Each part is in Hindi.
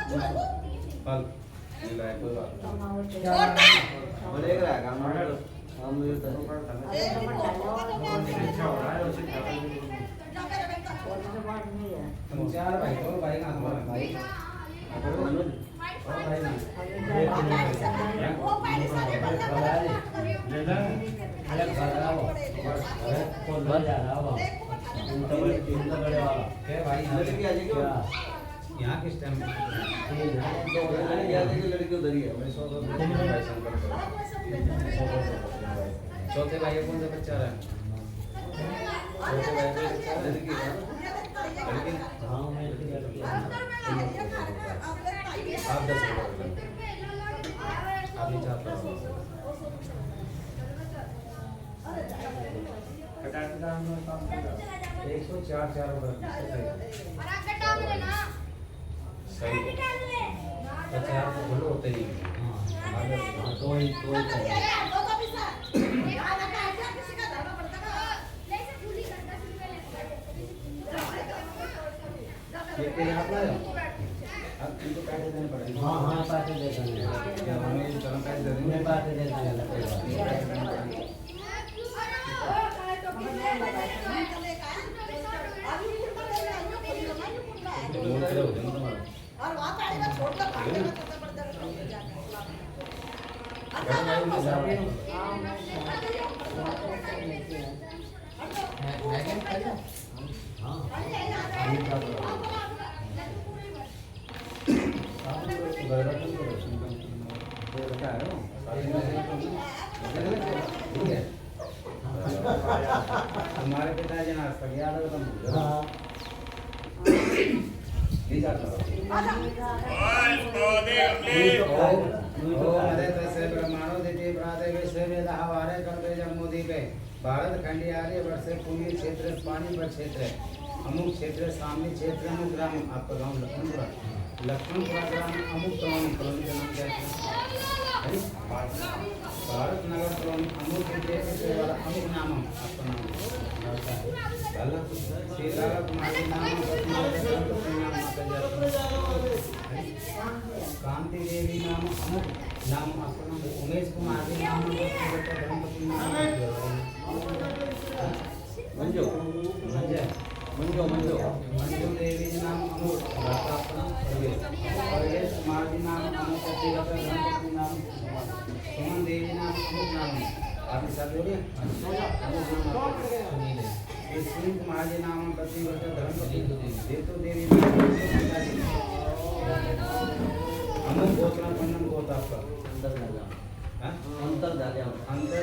फल ये लाए कोई बात बोलेगा काम हम ये तो तुम चार भाई तो भाई ना तुम्हारा भाई अनुज और भाई ना वो पहले सारे बंदा ले ले अलग कर रहा हो कौन बन जा रहा हो इंटर बड़े वाला के भाई लड़की आ जाएगी यहाँ किस टाइम लड़की उधर ही है मैं सो चौथे भाई कौन सा बच्चा रहा चौथे भाई का बच्चा लड़की लड़की हाँ मैं लड़की आप 10 आप ही चाहता हो कटाता हम 104 होगा सही अच्छा यार तो बोलो होते नहीं हाँ तो ही ये आप लाए हो अब तुमको पैसे देने पड़ेंगे हाँ हाँ पैसे दे देंगे क्या हमें चलो पैसे दे देंगे पैसे दे देंगे और वहां पे आएगा छोड़ दो भागने में तो जबरदस्त हो हमारे पिताजी ने आज तक याद है तुम नहीं जाता भारत खंडी आर्यवर्त से पूर्वी क्षेत्र पानीपत क्षेत्र अमुक क्षेत्र सामने क्षेत्र अमुक ग्राम आपका गांव लक्ष्मणपुरा ग्राम अमुक कॉलोनी कॉलोनी का नाम क्या है भारत नगर कॉलोनी अमुक क्षेत्र वाला अमुक नाम आपका नाम सीतारा कुमारी नाम कांति देवी नाम अमुक नाम आपका नाम उमेश कुमार नाम धर्मपति नाम मंजू मंजू मंजू मंजू देवी नाम अमुक परवेश कुमार नाम अमुक धर्मपति नाम सुमन देवी नाम अमुक नाम आपके साथ जोड़िए सुनील कुमार जी नाम पति धर्मपति देतो देवी अमुक गोत्रा पंडन गोत आपका अंतर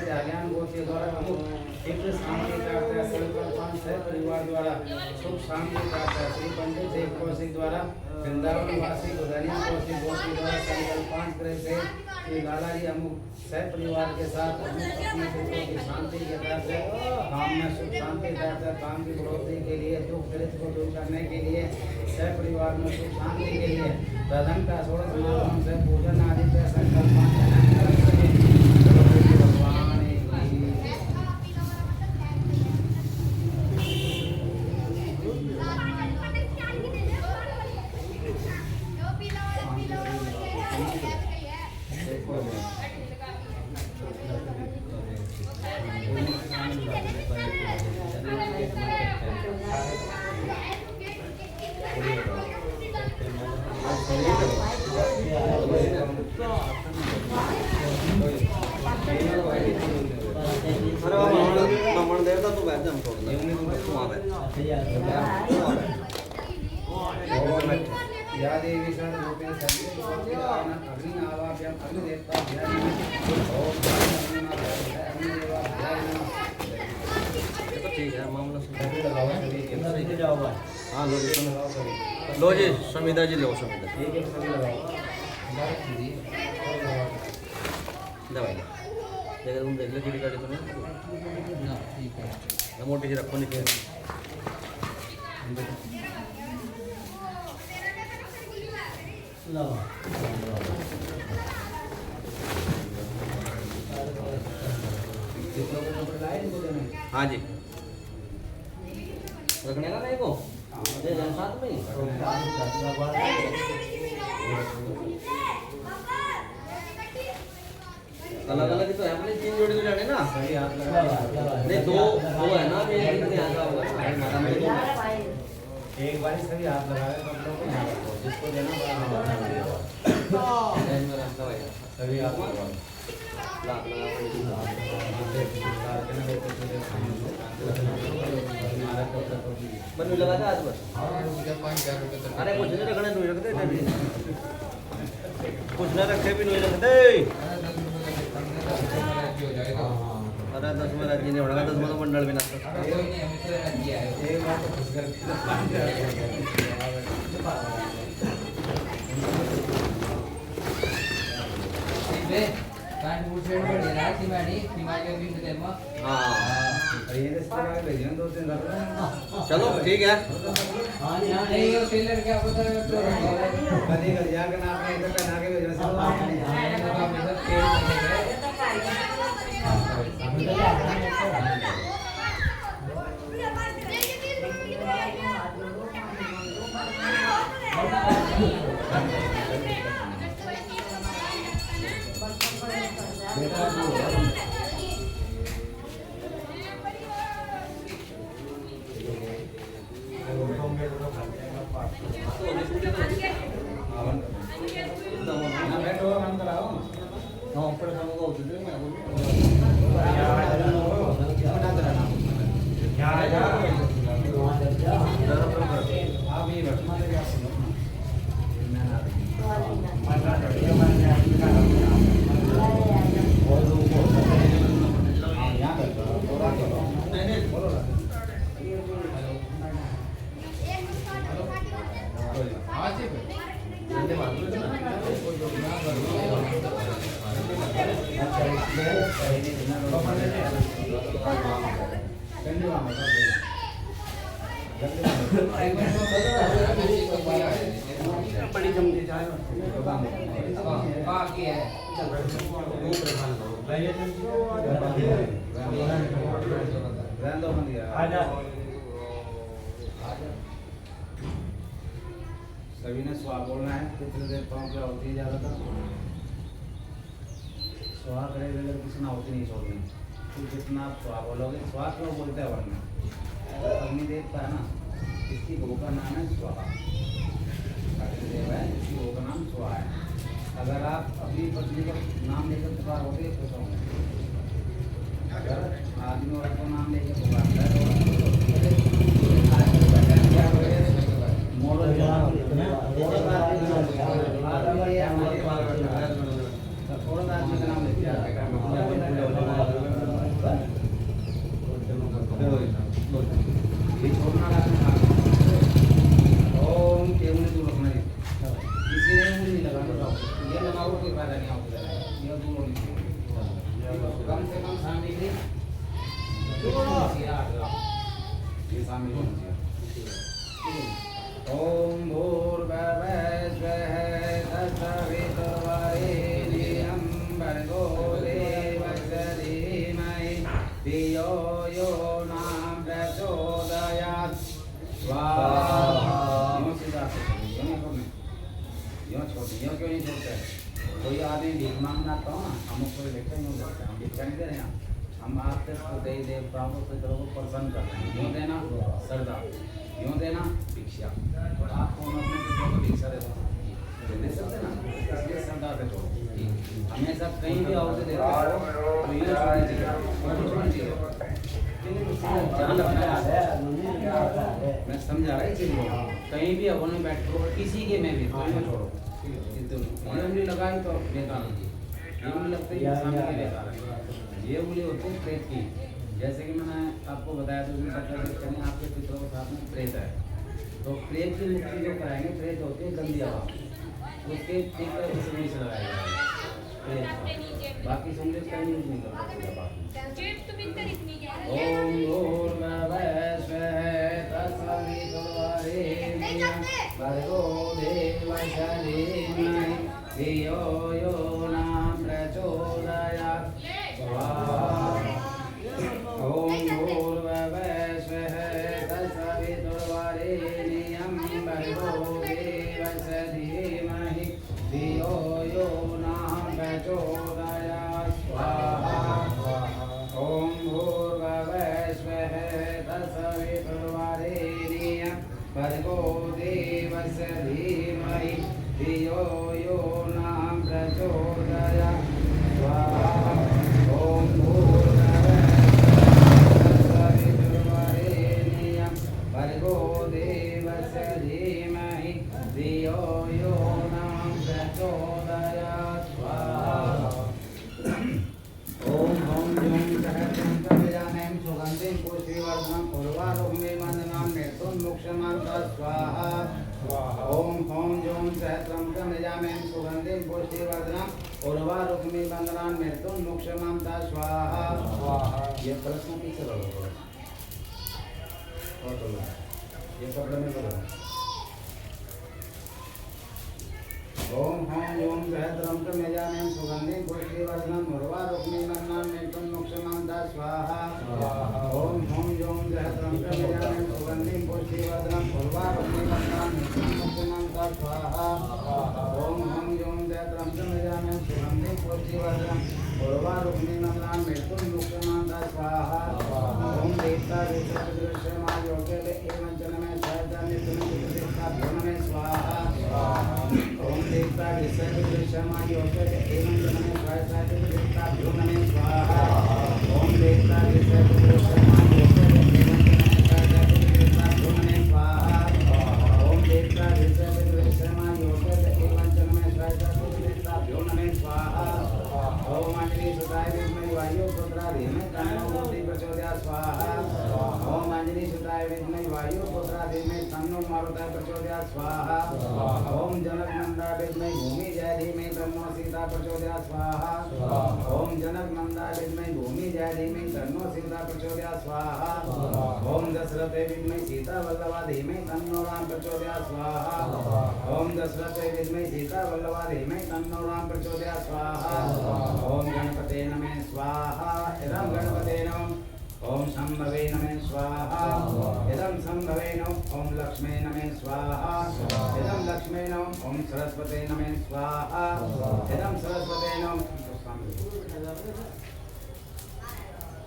जागयान गोत के द्वारा अमुक क्षेत्र शांति प्राप्त है पांच सह परिवार द्वारा सुख शांति प्राप्त है श्री पंडित देव कौशिक द्वारा वृंदावन वासी गोधनिया कौशिक गोत के द्वारा संकल्प 5 ग्रह से श्री लाला जी अमुक सह परिवार के साथ अपने पुत्रों की शांति के तहत काम में सुख शांति तहत काम की बढ़ोतरी के लिए दुख दरिद्र को दूर करने के लिए सह परिवार में सुख शांति के लिए प्रधान का 16 समागम से पूजन आदि से संकल्प भगवान ममन देवता तो बैठ हम छोड़ या देवी सर्वभूते सर्वेण अग्नि आवाभ्याम अग्नि देवता ध्यान ओम अग्निदेवा ध्यान तो ठीक है मामला सभी लगाओ सभी जाओ भाई हाँ लो जी लगाओ सभी लो जी समिता जी लो समिता एक सभी लगाओ दवाई देखो तुम देख लो किड़ी गाड़ी तो ना ठीक है मोटी सी रखो नीचे हाँ जी रखने का नहीं को साथ में अलग अलग ही तो है अपने 3 जोड़ी तो जाने ना सही हाथ लगा नहीं दो दो है ना मेरे कितने यहाँ का होगा ना माता में दो एक बार सभी हाथ लगा रहे सब लोग यहाँ रखो जिसको देना सभी हाथ लगा लाख बन लगा था आज बस अरे कुछ नहीं रखना नहीं रखते कुछ ना रखे भी नहीं रखते अरे 10 में राज्य नहीं होगा 10 में तो मंडल भी ना चलो ठीक है बड़ी जमती चाय बाकी है सभी ने स्वाहा बोलना है कितने देर पाँव क्या होती है ज़्यादातर स्वाहा करेगा अगर किसी ना होती नहीं छोड़नी तो जितना आप स्वाहा बोलोगे स्वाहा क्यों बोलते हैं वरना अग्नि देवता है ना इसकी गौ का नाम है स्वाहा अग्निदेव है इसकी गौ का नाम स्वाहा है अगर आप अपनी पत्नी का नाम लेकर पुकारोगे तो होंगे अगर आदमी औरत का नाम लेकर पुकारता है कम से कम शामिल ये शामिल होना चाहिए। ओम भूर्भुवस्वः तत्सवितुर्वरेण्यं भर्गो देवस्य धीमहि धियो यो न प्रचोदयात् स्वाहा। यूँ क्यों नहीं छोड़ते? कोई आदमी भीख मांगना तो हम उसको देखते नहीं होते, हम भिक्षा नहीं दे रहे हैं, हम आपके देवी देवताओं को पितरों को प्रसन्न करते हैं। यूँ देना श्रद्धा, यूँ देना भिक्षा। तो आप कौन अपने पितरों को भिक्षा दे सकते ना, इसलिए श्रद्धा से छोड़ो। हमेशा कहीं भी आओगे देते हो तो यूँ छोड़नी चाहिए, ध्यान रखना है। मैं समझा रहा इसी को, कहीं भी अपने बैठो किसी के में भी तो छोड़ो। ये उंगली लगाई तो बेकार है, ये उंगली लगते ही सामने के बेकार है। ये उंगली होती है प्रेत की, जैसे कि मैंने आपको बताया तो आपके पितरों के साथ में प्रेत है, तो प्रेत की मुक्ति जो कराएंगे, प्रेत होती है गंदी हवा, उसके ठीक है इस उंगली से लगाया जाएगा प्रेत, बाकी उंगली कहीं यूज नहीं करता। ओम भूर्भुवस्वः तत्सवितुर्वरेण्यं भर्गो देवस्य धीमहि धियो यो न प्रचोदयात् स्वाहा। ओम भूर्भुवस्वः तत्सवितुर्वरेण्यं भर्गो देवस्य धीमहि धियो यो न प्रचोदयात् स्वाहा। भर्गो देवस्य धीमहि धियो यो न प्रचोदयात् स्वाहा ॐ भूर्भुवस्सुः भर्गो देवस्य धीमहि धियो यो न प्रचोदयात् स्वाहा ओम ओम जूं सहस्रं प्रजानां सुगन्धिं पुष्टिवर्धनम् उर्वारुक्मे वन्दनां मृत्युन्मुक्षमान्ता स्वाहा ओम ओम जूं सहस्रं प्रजानां सुगन्धिं पुष्टिवर्धनम् उर्वारुक्मे वन्दनां मृत्युन्मुक्षमान्ता स्वाहा ये प्रश्न पीछे रहो और चलो ये सब में करो ओम हम ओम सहस्रं प्रजानां सुगन्धिं पुष्टिवर्धनम् उर्वारुक्मे वन्दनां मृत्युन्मुक्षमान्ता स्वाहा ओम हम ओम सहस्रं प्रजानां सुगन्धिं पुष्टिवर्धनम् उर्वारुक्मे वन्दनां मृत्युन्मुक्षमान्ता स्वाहा ओम हम ओम सहस्रं प्रजानां सुगन्धिं पुष्टिवर्धनम् उर्वारुक्मे वन्दनां मृत्युन्मुक्षमान्ता स्वाहा ओम देवता विश्वदृश्यमायोग्यते एवं जनमे सहस्रं नित्यं नमे स्वाहा ओम देवता विश्वदृश्यमायोग्यते एवं जनमे सहस्रं नमे स्वाहा ओम देवता विश्वदृश्यमायोग्यते एवं जनमे सहस्रं नमे स्वाहा ओम देवता विश्वदृश्यमायोग्यते एवं जनमे सहस्रं नमे स्वाहा ओम अंजलि सुताय विद्महे वायु पुत्रा धीमहि तन्नो मूर्ति प्रचोदयात् स्वाहा ओम अंजलि सुताय विद्महे वायु पुत्रा धीमहि तन्नो मारुतः प्रचोदयात् स्वाहा ओम जनक नंदा विद्महे भूमि जय धीमहि तन्नो सीता प्रचोदयात् स्वाहा ओम जनक नंदा विद्महे भूमि जय धीमहि तन्नो सीता प्रचोदयात् स्वाहा ओम दशरथे विद्महे सीता वल्लभा धीमहि तन्नो राम प्रचोदयात् स्वाहा ओम दशरथे विद्महे सीता वल्लभा धीमहि तन्नो राम प्रचोदयात् स्वाहा ओम गणपते नमः स्वाहा इदं गणपते नमः ओम शंभवे नमः स्वाहा इदं शंभवे नमः ओम लक्ष्मे नमः स्वाहा इदं लक्ष्मे नमः ओम सरस्वते नमः स्वाहा इदं सरस्वते नमः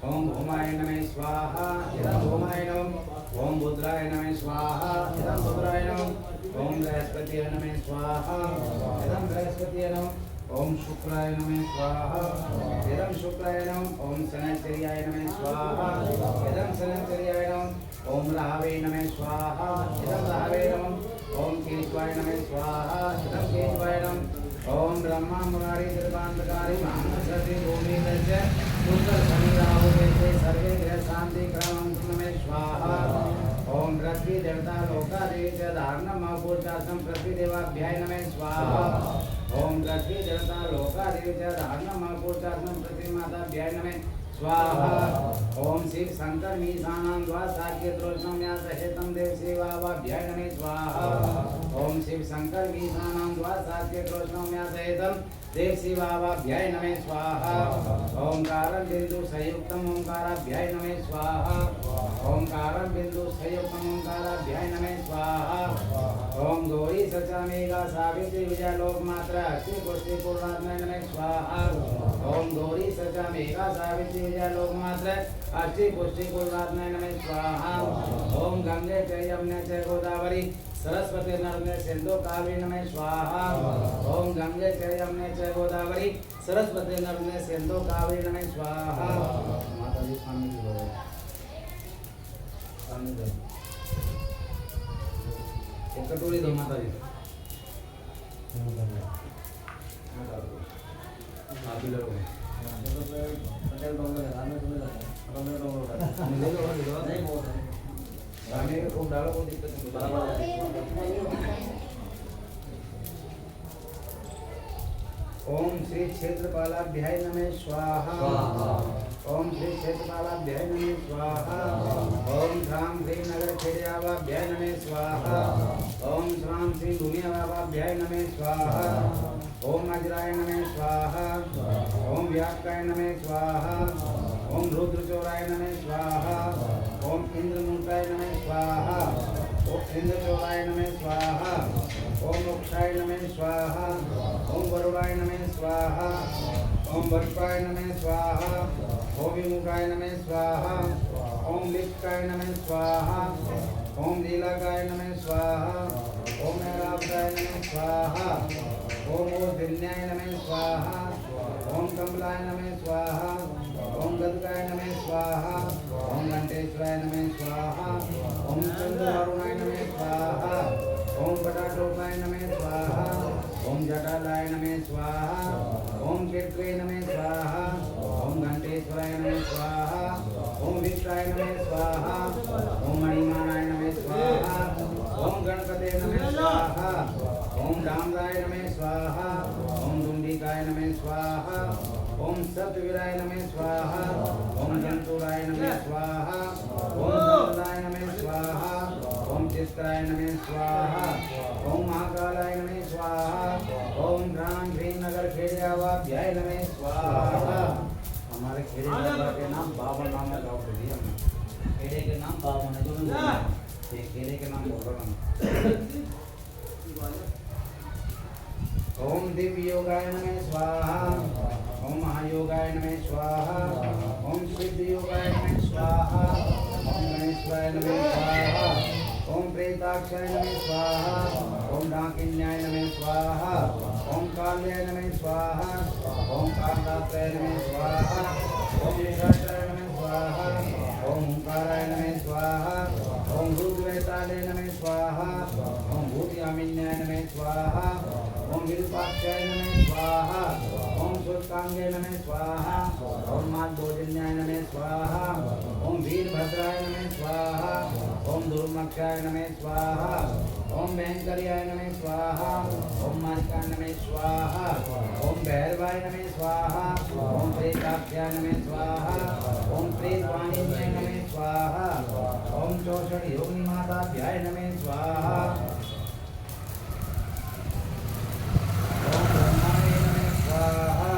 ओम भूमाय नमः स्वाहा इदं भूमाय नमः ओम बुद्राय नमः स्वाहा इदं बुद्राय नमः ओम बृहस्पतिये नमः स्वाहा इदं बृहस्पतिये नमः ओम शुक्राय नमः स्वाहा इदं शुक्राय नमः ओम शनैश्वर्याय नमः स्वाहा इदं शनैश्वर्याय नमः ओम राहवे नमः स्वाहा इदं राहवे नमः ओम केशवाय नमः स्वाहा इदं केशवाय नमः ओम ब्रह्मा मुरारी त्रिपांतकारी महामनसति भूमि तस्य उत्तर शनि राहु देशे सर्वे ग्रह शांति क्रमं नमः स्वाहा ओम पृथ्वी देवता लोका देवी च धारणं महपूर्चासं पृथ्वी देवाभ्याय नमः स्वाहा ओम पृथ्वी देवता लोका देवी च धारणं महपूर्चासं पृथ्वी माताभ्याय नमः स्वाहा ओम शिव शंकर मीशानां द्वा साक्य द्रोषं व्यासहेतं देव सेवाभ्याय नमः स्वाहा ओम शिव शंकर मीशानां द्वा साक्य द्रोषं व्यासहेतं देव सेवाभ्याय नमः स्वाहा ओंकारं बिंदु संयुक्तम ओंकाराभ्याय नमः स्वाहा ओंकारं बिंदु संयुक्तम ओंकाराभ्याय नमः स्वाहा ओम गौरी सचा मेघा सावित्री विजय लोकमात्रा अक्षय पुष्टि पूर्णात्मय नमः स्वाहा ओम गौरी सचा मेघा सावित्री विजय लोकमात्रा अक्षय पुष्टि पूर्णात्मय नमः स्वाहा ओम गंगे च यमुने च गोदावरी सरस्वती नर्मदे सिंधु कावेरी नमः स्वाहा ओम गंगे च यमुने च गोदावरी सरस्वती नर्मदे सिंधु कावेरी नमः स्वाहा माता जी स्वामी जी बोलो स्वामी जी एक कटोरी दो माता जी आप भी लो पटेल बाबा का नाम है तुम्हें नहीं बहुत है गाने में खूब डालो कोई दिक्कत नहीं बराबर ओम श्री क्षेत्रपालाभ्याय नमः स्वाहा ओम श्री क्षेत्रपालाभ्याय नमः स्वाहा ओम श्राम श्री नगर खेड़ियावाभ्याय नमः स्वाहा ओम श्राम श्री भूमियावाभ्याय नमः स्वाहा ओम अजराय नमः स्वाहा ओम व्यापकाय नमः स्वाहा ओम रुद्रचोराय नमः स्वाहा ओम इंद्रमूर्ताय नमः स्वाहा ओम इंद्रचोराय नमः स्वाहा ओम मोक्षाय नमः स्वाहा ओम वरुणाय नमः स्वाहा ओम वरुणाय नमः स्वाहा ओम विमुखाय नमः स्वाहा ओम लिप्ताय नमः स्वाहा ओम लीलाकाय नमः स्वाहा ओम ऐरावताय नमः स्वाहा ओम ओधिन्याय नमः स्वाहा ओम कमलाय नमः स्वाहा ओम गदगाय नमः स्वाहा ओम घंटेश्वराय नमः स्वाहा ओम चंद्रवरुणाय नमः स्वाहा ओम पटाटोपाय नमः स्वाहा ओम जटालाय नमः स्वाहा ओम कीर्तवे नमः स्वाहा ओम घंटेश्वराय नमः स्वाहा ओम विष्णाय नमः स्वाहा ओम मणिमानाय नमः स्वाहा ओम गणपते नमः स्वाहा ओम डामराय नमः स्वाहा ओम दुंडिकाय नमः स्वाहा ओम सप्तवीराय नमः स्वाहा ओम जंतुराय नमः स्वाहा ओम धनुराय नमः स्वाहा ओम चित्राय नमः स्वाहा ओम महाकालाय नमः स्वाहा ओम ग्राम भीम नगर खेड़ियावाभ्याय नमः स्वाहा। हमारे खेड़े के नाम बाबा नाम है, गाँव के लिए खेड़े के नाम बाबा ने जो ये खेड़े के नाम बोल रहा ओम दिव्य योगाय नमः स्वाहा ओम महायोगाय नमः स्वाहा ओम सिद्ध योगाय नमः स्वाहा ओम गणेशाय नमः स्वाहा ओम प्रेताक्षाय नमः स्वाहा ओम डाकिन्याय नमः स्वाहा ओम काल्याय नमः स्वाहा ओम कालरात्राय नमः स्वाहा ओम निशाचराय नमः स्वाहा ओम ओंकाराय नमः स्वाहा ओम भूतवेताले नमः स्वाहा ओम भूतयामिन्याय नमः स्वाहा ओम विरूपाक्षाय नमः स्वाहा ओम सूक्तांगे नमः स्वाहा ओम माधोजन्याय नमः स्वाहा ओम वीरभद्राय नमः स्वाहा ओम दुर्मक्षाय नमः स्वाहा ओम भयंकर्याय नमः स्वाहा ओम मारिकाय नमः स्वाहा ओम भैरवाय नमः स्वाहा ओम प्रेताक्षाय नमः स्वाहा ओम प्रेतवाणिन्याय नमः स्वाहा ओम चौषठ योगिनी माताभ्याय नमः स्वाहा ओम ब्रह्माय नमः स्वाहा।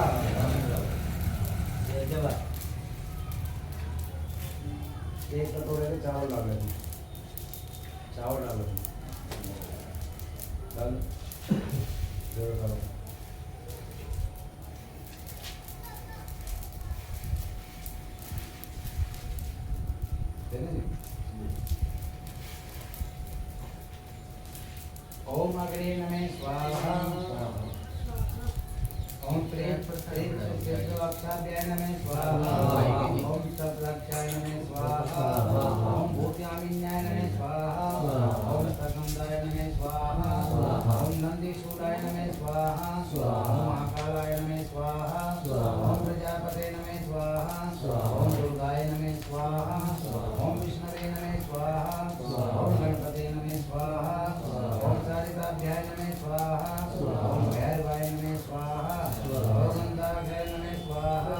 एक कटोरे में चावल डाल लेना, चावल डाल लेना, डाल जोर डालो। ओम अग्रे नमः स्वाहा ओम प्रेक्षाभ्याय नमः स्वाहा ओम सप्तलक्षाय नमः स्वाहा ओम भूत्यामिन्याय नमः स्वाहा ओम सकंदाय नमः स्वाहा ओम नंदीशूलाय नमः स्वाहा ओम महाकालाय नमः स्वाहा ओम प्रजापते नमः स्वाहा ओम दुर्गाय नमः स्वाहा ओम विष्णवे नमः स्वाहा ओम गणपते नमः स्वाहा ओम सारिकाभ्याय नमः स्वाहा ओम भैरवाय नमः स्वाहा ओम गंगाभ्याय नमः स्वाहा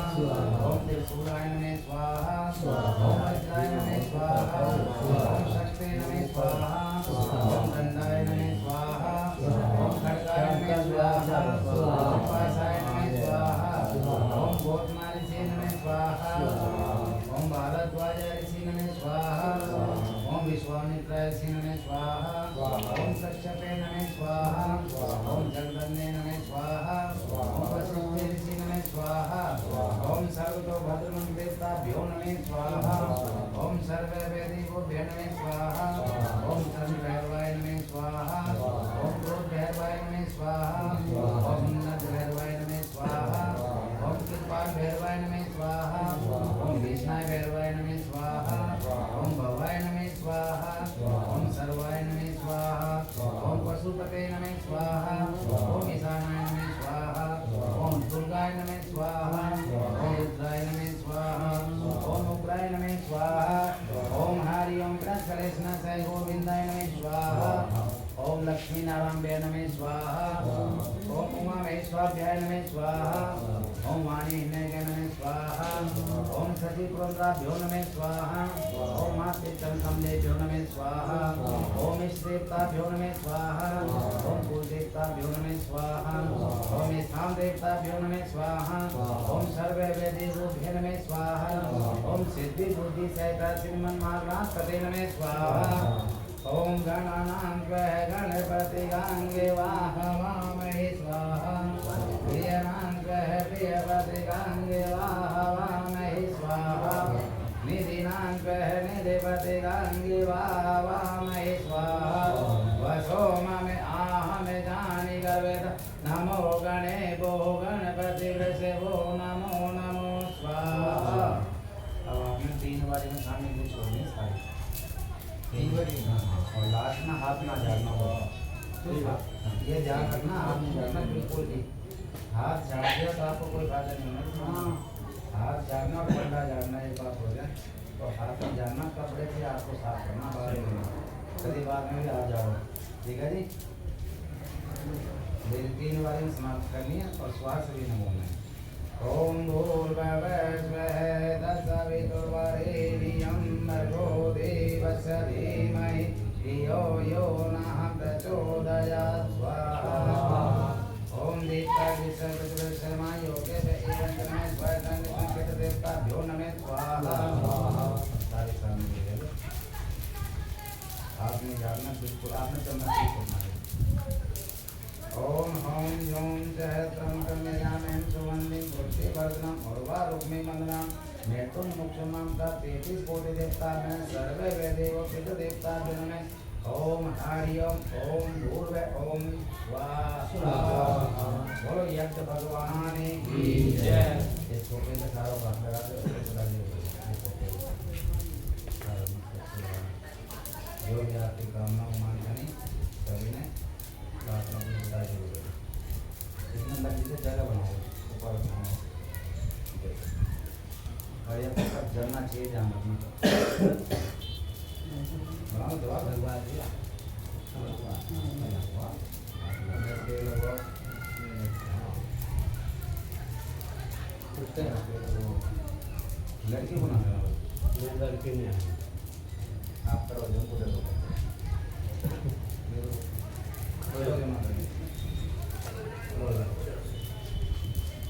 ओम त्रिशूलाय नमः स्वाहा ओम वज्राय नमः स्वाहा ओम शक्ते नमः स्वाहा ओम दंडाय नमः स्वाहा ओम खड्गाय नमः स्वाहा ओम पाशाय नमः स्वाहा ओम भोजमारी से नमः स्वाहा ओम भारद्वाज ऋषि नमः स्वाहा ओम विश्वामित्र ऋषि नमः स्वाहा ओम कश्यपे नमः स्वाहा ओम जगदन्ने नमः स्वाहा ओम वशिष्ठे ऋषि नमः स्वाहा ओम सर्वतोभद्रमन्वेताभ्यो नमः स्वाहा ओम सर्ववेदिभ्यो नमः स्वाहा ओम सर्वभैरवाय नमः स्वाहा ओम क्रोधभैरवाय नमः स्वाहा ओम नन्दभैरवाय नमः स्वाहा ओम कृपाल भैरवाय नमः स्वाहा ओम विष्णाय भैरवाय नमः स्वाहा ओम भवाय नमः स्वाहा ओम सर्वाय नमः स्वाहा ओम पशुपते नमः स्वाहा ओम ईशानाय नमः स्वाहा ओम दुर्गाय नमः स्वाहा ओम रुद्राय नमः स्वाहा ओम उग्राय नमः स्वाहा ओम हरि ओम कृष्णेश्वराय गोविंदाय नमः स्वाहा ओम लक्ष्मी नारायण नमः स्वाहा ओम उमा महेश्वराभ्याय नमः स्वाहा ओम वाणी नमः स्वाहा ओम सती पुरंद्राभ्यो नमः स्वाहा ओम माते कमलेभ्यो नमः स्वाहा ओम इष्टदेवताभ्यो नमः स्वाहा ओम कुलदेवताभ्यो नमः स्वाहा ओम स्थान देवताभ्यो नमः स्वाहा ओम सर्ववेदेभ्यो नमः स्वाहा ओम सिद्धि बुद्धि सहिता श्रीमन्मार्गास्पते नमः स्वाहा ओम गणानां गणपति गांगे वाहवामहे स्वाहा प्रियनां प्रियपति गांगे वाहवामहे स्वाहा निधिनां निधिपति गांगे वाहवामहे स्वाहा वसो ममे आहम जानि गर्वेद नमो गणे भो गणपति वृषभो नमो नमो स्वाहा। अब आपने 3 बारी में खाने को छोड़नी सारी 3 बारी और लास्ट में हाथ ना झाड़ना होगा। ये ध्यान रखना हाथ नहीं झाड़ना बिल्कुल भी। हाथ झाड़ दिया तो आपको कोई फायदा नहीं होना। हाथ झाड़ना और बंदा झाड़ना एक बात हो जाए तो हाथ में झाड़ना कपड़े से आपको साफ करना बाहर कभी बाद में भी हाथ झाड़ो ठीक है जी। 3 बारी में समाप्त करनी है और श्वास भी न बोलना है। ओम भूर्भुवस्सुवः तत्सवितुर्वरेण्यं भर्गो देवस्य धीमहि धियो यो नः प्रचोदयात् स्वाहा। ओम दीप्ताय विश्वशर्मा योगे एवं स्वयं देवताभ्यो नमः स्वाहा। सारे सामने आपने जानना बिल्कुल आपने करना ठीक होना है। ओम हौम योम सहस्रम कन्यामें सुवंदिं पुष्टि वर्धनम उर्वारुक्मि मंगलम मेटुं मुक्षमं का 33 कोटि देवता में सर्वे वेदेव पित देवता में ओम हरि ओम भूर्भुवः ओम स्वाहा। बोलो यज्ञ भगवान की जय। इस कोटे में सारा बात लगा दो जो भी आपकी कामनाओं मांगनी सभी ने प्रार्थना की बता जरूर इसमें लगी से जगह बनाओ ऊपर बनाओ और ये सब जलना चाहिए ध्यान रखना बनाओ दवा भगवान दिया लड़की बना लड़की नहीं आप करो जो पूरे दो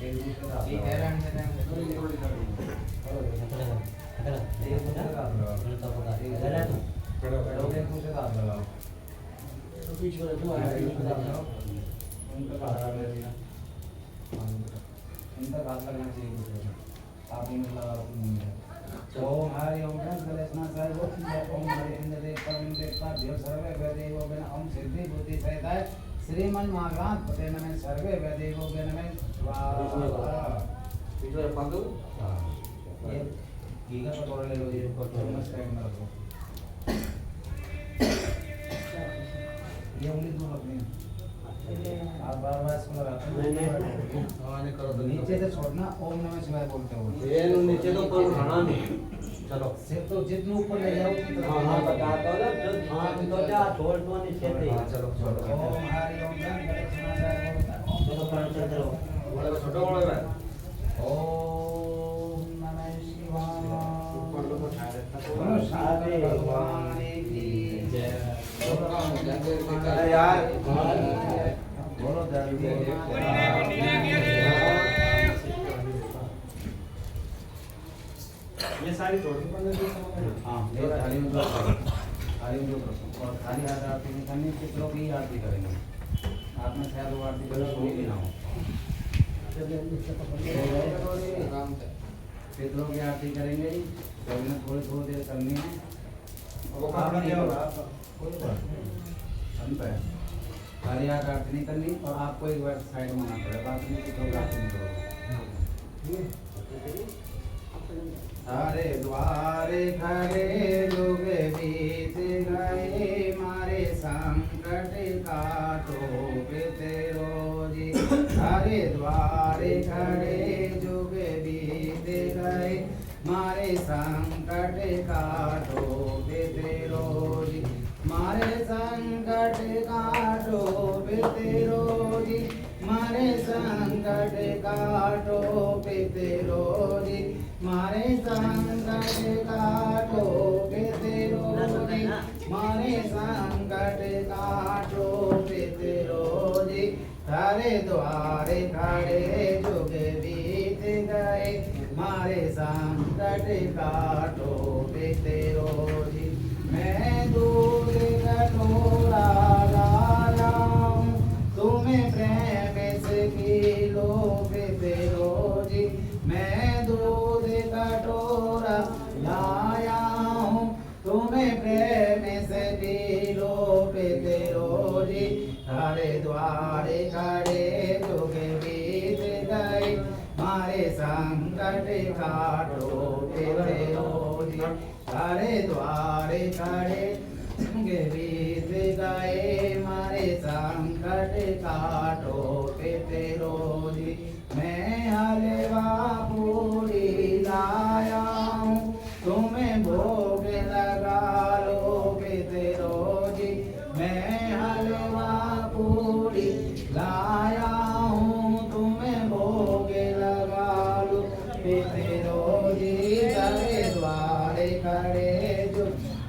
एक दूसरे का ठीक है रंग से थोड़ी थोड़ी करो एक दूसरे का लगाओ एक दूसरे का लगाओ तो बीच में जो है उनका हाथ लगना इनका हाथ लगना चाहिए दूसरे का आप इनका लगाओ ओम हरि ओम गणेशना साई ओम हरि इंद्र देव परम देवता देव सर्वे वैदेवो गण ओम सिद्धि बुद्धि सहिताय श्रीमन महाग्रांत पते नमः सर्वे वैदेवो गण नमः स्वाहा। बीचो पागो ये गीगा कटोरा ले लो ये कटोरा साइड में रखो ये उंगली दूर रखनी है आप बार-बार इसको लगाते हो नहीं करो तो नीचे से छोड़ना ओम नमः शिवाय बोलते हो ये नीचे तो पर खाना नहीं चलो सिर्फ तो जितना ऊपर ले जाओ हां बता दो ना जो हां तो क्या छोड़ दो नीचे से चलो चलो ओम हरि ओम गणेशना साई चलो पर चलो बड़ा छोटा बड़ा है ओम नमः शिवाय ऊपर लोग उठा देता बोलो शांति भगवान की जय। अरे यार बोलो धरती ये सारी छोटी हाँ ये थाली में और खाली हाथ आरती नहीं करनी पितरों की आरती करेंगे आप में शायद वो आरती करो कोई भी ना हो पितरों की आरती करेंगे तो इन्हें थोड़ी थोड़ी देर करनी है वो काम नहीं होगा कोई बात नहीं खाली हाथ आरती नहीं करनी और आपको एक बार साइड में आना पड़ेगा आप नहीं पितरों की आरती नहीं करोगे सारे द्वारे खड़े जुग बीत गए मारे संकट काटो तेरो जी। सारे द्वारे खड़े जुग बीत गए मारे संकट काटो तेरो जी। मारे संकट काटो तेरो जी। मारे संकट काटो तेरो जी। मारे संकट काटो तेरो जी। मारे संकट काटो तेरो जी। तारे द्वारे खड़े जुग बीत गए मारे संकट काटो तेरो जी। मैं दूध कटोरा लाया हूँ तुम्हें प्रेम से पीलो तेरो जी। मैं दूध कटोरा लाया हूँ तुम्हें प्रेम से पीलो मारे संकट काटो तेरो जी तारे द्वारे खड़े गीत गाए मारे संकट काटो तेरो जी मैं हलवा पूरी लाया हूँ तुम्हें भोग लगा लो तेरो जी मैं हलवा पूरी लाया हूँ तुम्हें भोग लगा लो तेरो जी तारे द्वारे खड़े जो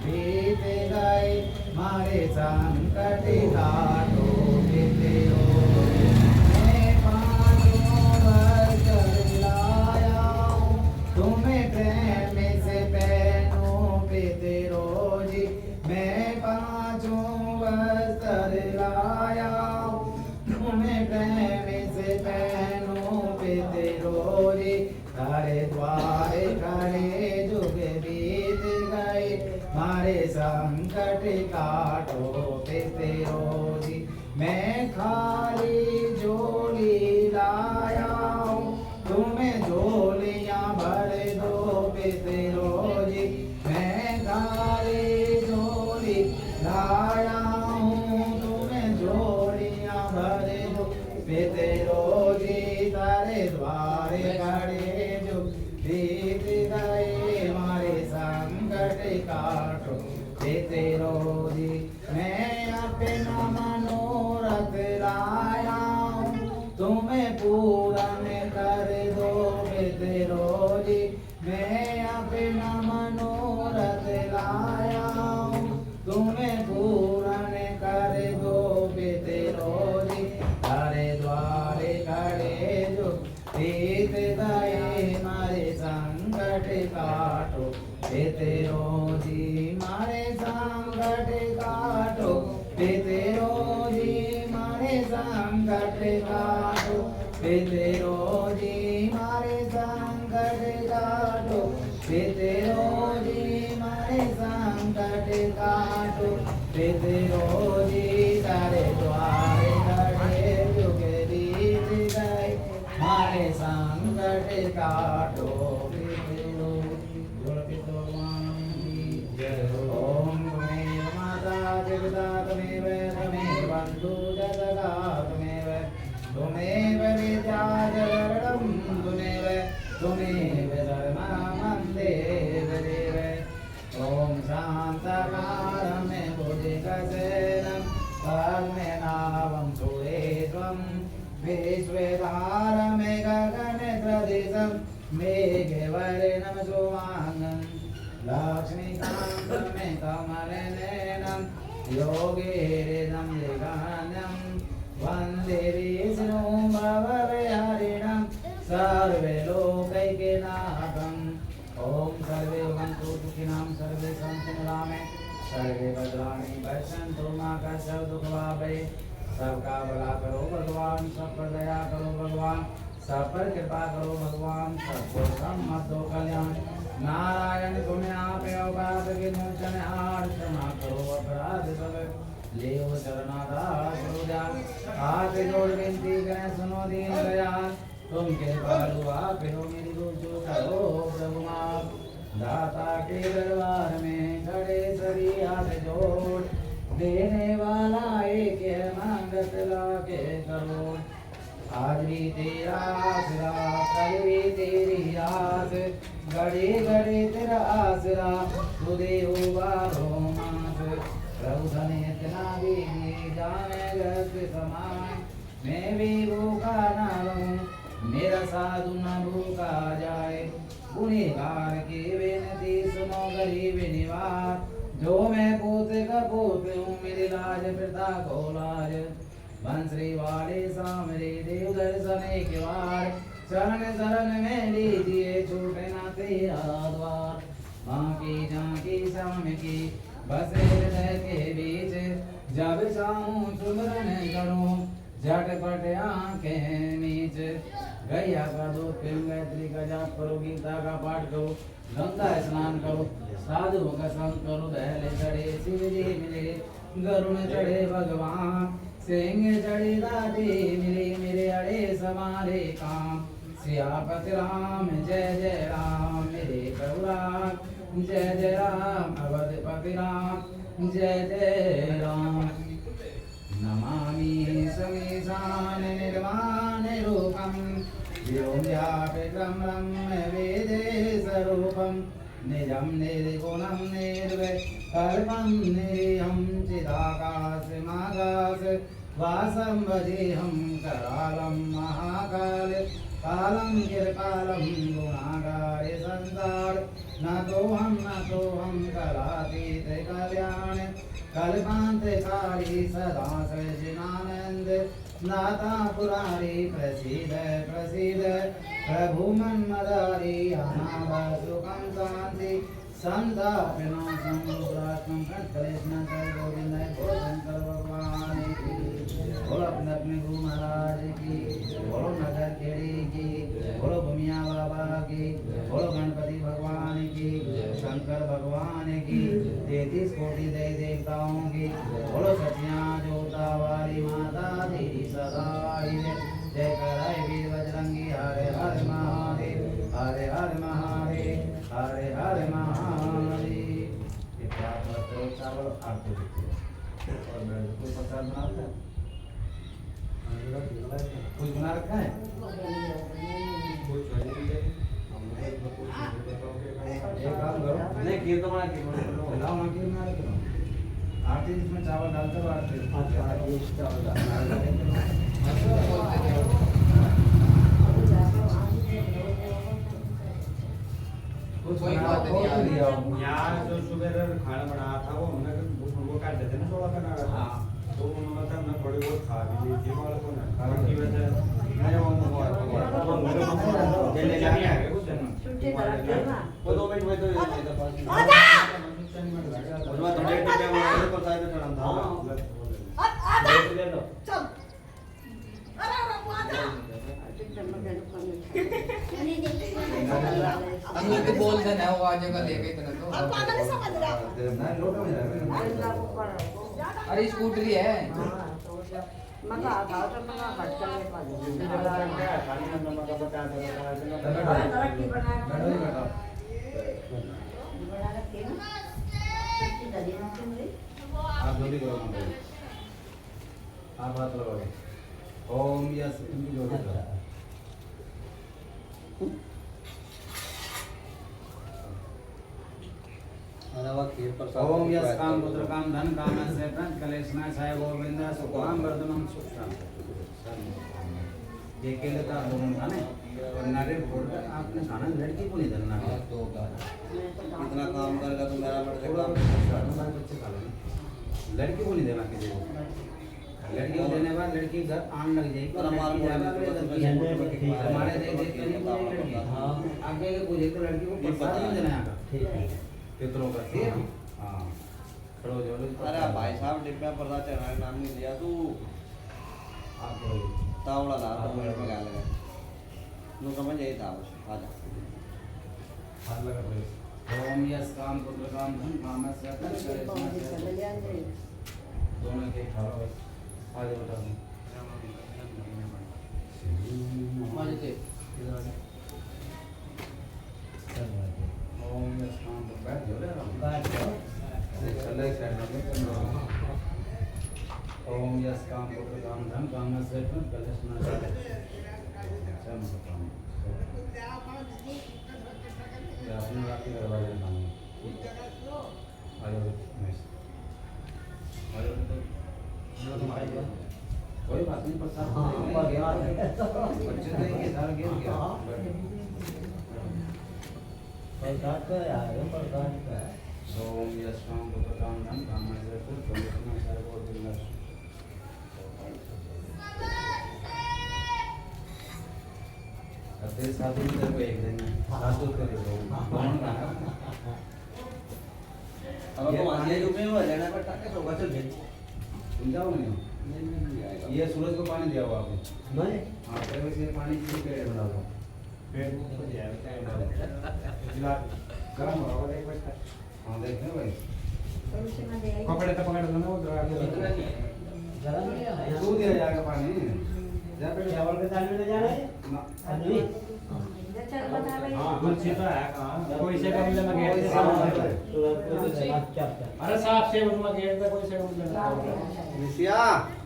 गीत गाए मारे संकट काटो तेरो मैं पाँचों वर्ष लाया हूँ तुम्हें प्रेम से पहनो तेरो जी मैं पाँचों वस्त्र लाया हूँ तुम्हें प्रेम से पहनो तेरो जी तारे द्वारे खड़े जुग बीत गए मारे संकट काटो तेरो जी मैं खाली झोली लाया हूँ तुम्हें झोलियाँ भर दो तेरो जी मैं खाली झोली लाया हूँ तुम्हें झोलियाँ भर दो तेरो जी तारे द्वारे खड़े जो बीत गए मारे संकट काटो तेरो जी मैं अपना मनोरथ लाया हूँ तुम्हें पूरन कर दो तेरो जी मैं अपना मनोरथ लाया हूँ तुम्हें पूरन कर दो तेरो जी तारे द्वारे खड़े जो बीत गए मारे संकट काटो तेरो जी मारे संकट काटो तेरो जी मारे संकट काटो तेरो जी मारे संकट काटो तेरो जी मारे संकट काटो तेरो जी तारे द्वारे खड़े जुग बीत गए मारे संकट काटो तेरो भगवान की जय ओम त्वमेव माता जगदा त्वमेव त्वमेव बन्धु जगदा त्वमेव विद्या जगदं त्वमेव धर्मं देव ओम शान्तकारं भुजगशयनं पद्मनाभं सुरेशं विश्वेधारं गगनप्रदेशं मेघवर्णं शुभांगं लक्ष्मीकान्तं कमलनयनं योगेशं जगन्नाथं वन्दे विष्णुं भवभयहरिणं सर्वलोकैकनाथम् ओम सर्वे भवन्तु सुखिनः सर्वे सन्तु निरामय सर्वे भद्राणि पश्यन्तु मा कश्चित् दुःखभाग्भये सबका भला करो भगवान सब पर दया करो भगवान सब पर कृपा करो भगवान सबको सम्मत दो कल्याण नारायण तुम्हें आप अवगात विमोचन आर क्षमा करो अपराध सब लेव शरणागत करो ध्यान हाथ जोड़ विनती करें सुनो दीन दयाल तुम कृपालु आप हो मेरी रुजु करो प्रभु माफ दाता के दरबार में खड़े सभी हाथ जोड़ देने वाला एक है मांगत लाके करोड़ आज भी तेरा आसरा कल भी तेरी आस घड़ी घड़ी तेरा आसरा तुझे उबारो मास प्रभु धने इतना भी जाने गत समान मैं भी भूखा ना रहूं मेरा साधु न भूखा जाए गुनेगार की बेनती सुनो गरीब निवार जो मैं पोते का पोते हूँ मेरी लाज पिता को लाज बंसरी वाले सामरे देव दर्शन के वार शरण शरण में लीजिए छूटे ना तेरा द्वार माँ की झांकी शाम की बसे हृदय के बीच जब चाहूं सुमरन करूं झटपट आंखें नीच गैया का दूध पियो गायत्री का जाप करो गीता का पाठ करो गंगा स्नान करो साधुओं का संग करो दहले चढ़े शिव जी मिले गरुण चढ़े भगवान सिंह चढ़े दादी मिले मेरे अड़े समारे काम सियापति राम जय जय राम मेरे प्रभु राम जय जय राम अवधपति राम जय जय राम नमामि समीशान निर्वाण रूपम व्योम्यापितं ब्रह्म वेदे स्वरूपम निजं निर्गुणं निर्विकल्पं निरीहं चिदाकाशमाकाश वासं वजेहं करालं महाकाल कालं कृपालं गुणागारे संसार न तोहं कलातीत कल्याण कल्पान्तकारी सदा सृजनानंद नाथा पुरारी प्रसीद प्रसीद प्रभु मन्मदारी अनावसुखं शांति संतापनाशं रुद्रात्मं कृष्ण गोविंद बोल शंकर भगवान की बोलो अपने गुरु महाराज की बोलो नगर खेड़ी की बोलो भूमिया बाबा की बोलो गणपति भगवान की शंकर भगवान की 33 कोटि देवी देवताओं की बोलो सत्या जोता वाली माता तेरी सदा जय कराय वीर बजरंगी हरे हर महादेव हरे हर महादेव हरे हर महादेव। ये प्यार पत्र चावल आरती देते हैं और ब्रेड को प्रसाद बनाते हैं। कुछ बना रखा है एक काम करो नहीं खीर तो बना खीर लाओ ना खीर बना रखे आरती इसमें चावल डालते हो आरती चावल कोई बात नहीं यार जो सुबह खाना बनाया था वो हमने वो काट देते ना थोड़ा करना हाँ तो उन्होंने मतलब ना थोड़ी बहुत खा भी ली थी वाला को ना खाने की वजह मैं वो मेरे को जल्दी जाने आ गए कुछ दिन वो 2 मिनट में तो ये था पास आजा उसमें थोड़े टिके वो को साइड में चढ़ा था ले लो चल अरे आजा हम लोग तो बोल देना वो आ जाएगा लेके इतना तो अब पागल नहीं समझ रहा ना लोटा में रख अरे स्कूटरी है मका खाओ तो मका हट कर ले पा खाने में नमक का बता दो की बना बैठो बैठो बना रखे ना कितनी दली ना तुमने आप जोड़ी करो आप हाथ लगाओ ओम यस इनकी जोड़ी करो अलावा खीर प्रसाद ओम यस काम पुत्र काम धन काम से प्रंत कलेश नाशाय गोविंद सुखम वर्धनम सुखम ये के लिए था दोनों था ना और नारियल फोड़ कर आपने खाना लड़की को नहीं देना है तो इतना काम करेगा तो मेरा बड़े थोड़ा काम हमारे बच्चे खा लेंगे लड़की को नहीं देना किसी को लड़की को देने के बाद लड़की घर आन लग जाएगी और हमारे हमारे देख देख के नहीं लड़की आगे के पूछे तो लड़की को प्रसाद नहीं देना है ठीक है पितरों का ठीक है हाँ खड़ो जो अरे भाई साहब डिब्बा पर चढ़ा नाम नहीं लिया तू आप तावड़ा ला तो मेरे पे गाल लगा नु समझ यही था बस आजा हाथ लगा दो ओम यस काम पुत्र काम धन काम से दोनों के खड़ा बस आगे बता दूं मजे से ओम यस काम पुत्र बैठ जाओ रे बैठ जाओ चले साइड में ओम यस काम पुत्र काम धन काम से कलेश न चले चल काम या अपने बाकी करवा लेना आयो मैं आयो तो कोई बात नहीं प्रसाद बच्चे देंगे सारा गिर गया प्रसाद का यार प्रसाद का ओम यस काम पुत्र काम धन काम से कलेश न चले गोविंद तेरे साधु ने तेरे को एक दिन साधु करेगा कौन का अब तो आगे जो में वो लेना पड़ता है तो बचल भेज तुम जाओ नहीं ये सूरज को पानी दिया हुआ आपने मैं हाँ तेरे से पानी की पेड़ बना दो पेड़ को दिया जिला गरम हो रहा है एक बार हाँ देखने भाई पकड़े तो पकड़ लो ना वो आगे जरा नहीं आया तू दिया जाएगा पानी जा पे चावल के दाल में ले जा रहे हैं ना नहीं हाँ मच्छी तो है कहाँ कोई से कम लेना गेट से साफ है अरे साफ से उसमें गेट से कोई से कम लेना निशिया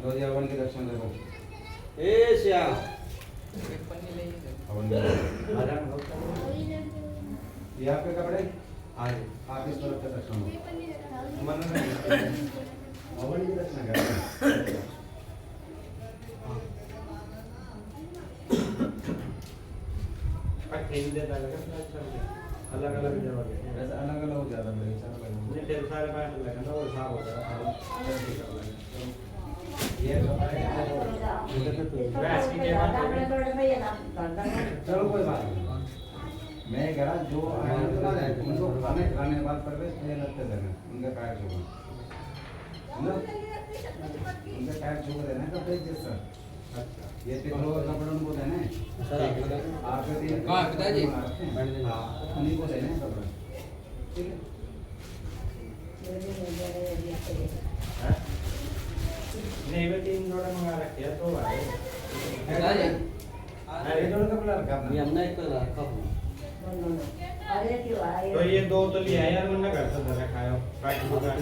2001 के दर्शन देखो ए शिया एक पन्नी ले ये आपके कपड़े आज आप इस तरफ के दर्शन हो मन नहीं अवन के दर्शन कर खेल देता है अलग अलग जगह वैसे अलग अलग हो जाता है मेरे साथ ये तेरे सारे पैंट लगे ना वो साफ हो जाता ये वैसे की कीमत चलो कोई बात नहीं मैं कह रहा जो आया उनको खाने खाने के बाद प्रवेश मुझे लगते देना उनका टायर छूना है ना उनका टायर छू देना कपड़े जैसा ये पिछले कपड़े उनको देना है आपके दिन हाँ, पिताजी। उन्हीं को देना है कपड़े ठीक है नहीं वे 3 जोड़े मंगा रखे हैं तो भाई पिताजी ये दोनों कपड़ा रखा ये आपने हमने एक रखा हूँ तो ये 2 तो लिया यार मैंने घर से धरा खाया काट को काट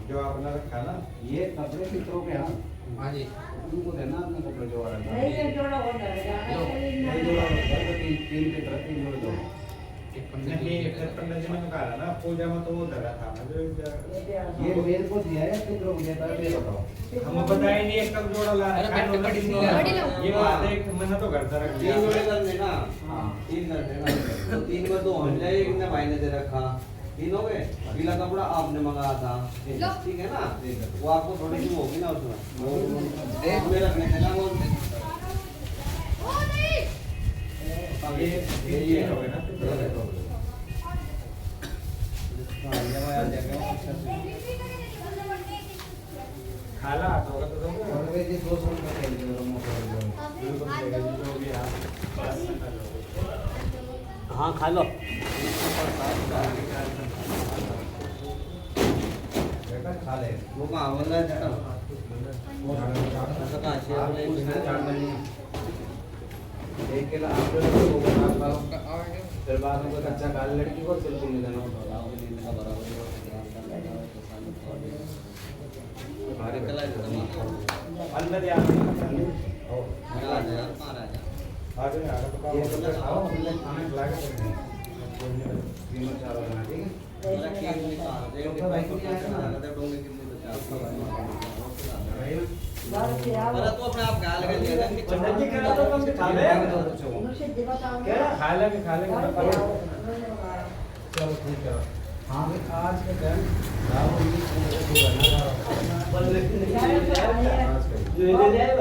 जो आपने रखा ना ये कपड़े पितरों के हैं हाँ जी उनको देना अपने कपड़े जो वाला था नहीं जोड़ा होता है नहीं जोड़ा होता है तो तीन पितर 3 जोड़ दो एक पन्नी नहीं फिर पंडित जी ने कहा ना पूजा में तो वो धरा था ना जो ये मेरे को दिया है पितरों को दिया था ये बताओ हम बताए नहीं एक कब जोड़ा ला अरे रखा है, बड़ी उन्होंने बड़ी किसी लो। ने- ये बात है कि मैंने तो घर से रख 3 लिया जोड़े कर देना हाँ 3 कर देना तो 3 में 2 हो जाए एक ने भाई ने दे रखा 3 हो गए पीला कपड़ा आपने मंगाया था ठीक है ना वो आपको थोड़ी सी होगी ना उसमें देख में रखने देना वो ये हो गया ना हाँ ये मैं आ जाएगा खाला तो होगा तो तुमको और वे जी 200 रुपए खेल दो मोटर बिल्कुल देगा जो भी आप बस कर लो हाँ खा लो बेटा खा ले वो कहाँ वाला है बेटा ऐसा कहाँ से आप आपने कुछ नहीं जानना नहीं है एक किलो आप लोग को बता पाओ फिर बाद में कोई कच्चा काली लड़की को बिल्कुल नहीं देना होता अंदर यार और आ जाए आ तो काम ये हो तो खाओ हमने खाना खिला के रखना है तीनों चारों जना ठीक है अरे तो अपने आप ख्याल कर लिया पंडित जी कह रहा था तुम खा ले क्या खा लेंगे चलो ठीक है हाँ भाई आज के टाइम राहुल जी को रहना